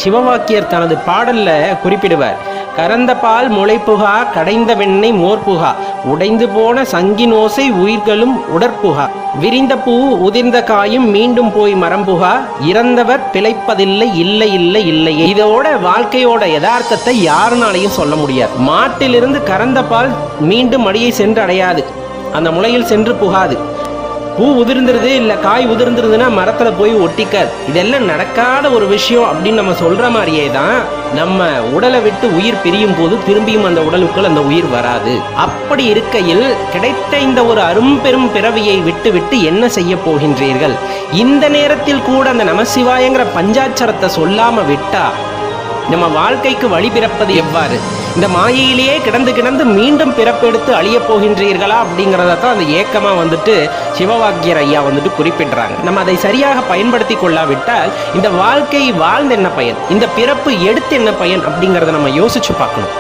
சிவவாக்கியர் தனது பாடல்ல குறிப்பிடுவார், கறந்த பால் முளைப்புகா, கடைந்த வெண்ணெய் மோர்புகா, உடைந்து போன சங்கினோசை உயிர்களும் உடற்புகா, விரிந்த பூ உதிர்ந்த காயும் மீண்டும் போய் மரம்புகா, இறந்தவர் பிழைப்பதில்லை இல்லை இல்லை இல்லையே. இதோட வாழ்க்கையோட யதார்த்தத்தை யாருனாலையும் சொல்ல முடியாது. மாட்டிலிருந்து கறந்த பால் மீண்டும் மடியை சென்று அடையாது, அந்த முளையில் சென்று புகாது. பூ உதிர்ந்துருது இல்லை காய் உதிர்ந்துருதுன்னா மரத்தில் போய் ஒட்டிக்காது. இதெல்லாம் நடக்காத ஒரு விஷயம் அப்படின்னு நம்ம சொல்கிற மாதிரியே தான் நம்ம உடலை விட்டு உயிர் பிரியும் போது திரும்பியும் அந்த உடலுக்குள் அந்த உயிர் வராது. அப்படி இருக்கையில் கிடைத்த இந்த ஒரு அரும்பெரும் பிறவியை விட்டு விட்டு என்ன செய்ய போகின்றீர்கள்? இந்த நேரத்தில் கூட அந்த நமசிவாயங்கிற பஞ்சாட்சரத்தை சொல்லாம விட்டா நம்ம வாழ்க்கைக்கு வழி பிறப்பது எவ்வாறு? இந்த மாயையிலேயே கிடந்து மீண்டும் பிறப்பெடுத்து அழிய போகின்றீர்களா அப்படிங்கிறத தான் அந்த ஏக்கமாக சிவவாக்கியர் ஐயா குறிப்பிடுறாங்க. நம்ம அதை சரியாக பயன்படுத்தி கொள்ளாவிட்டால் இந்த வாழ்க்கை வாழ்ந்து என்ன பயன், இந்த பிறப்பு எடுத்து என்ன பயன் அப்படிங்கிறத நம்ம யோசிச்சு பார்க்கணும்.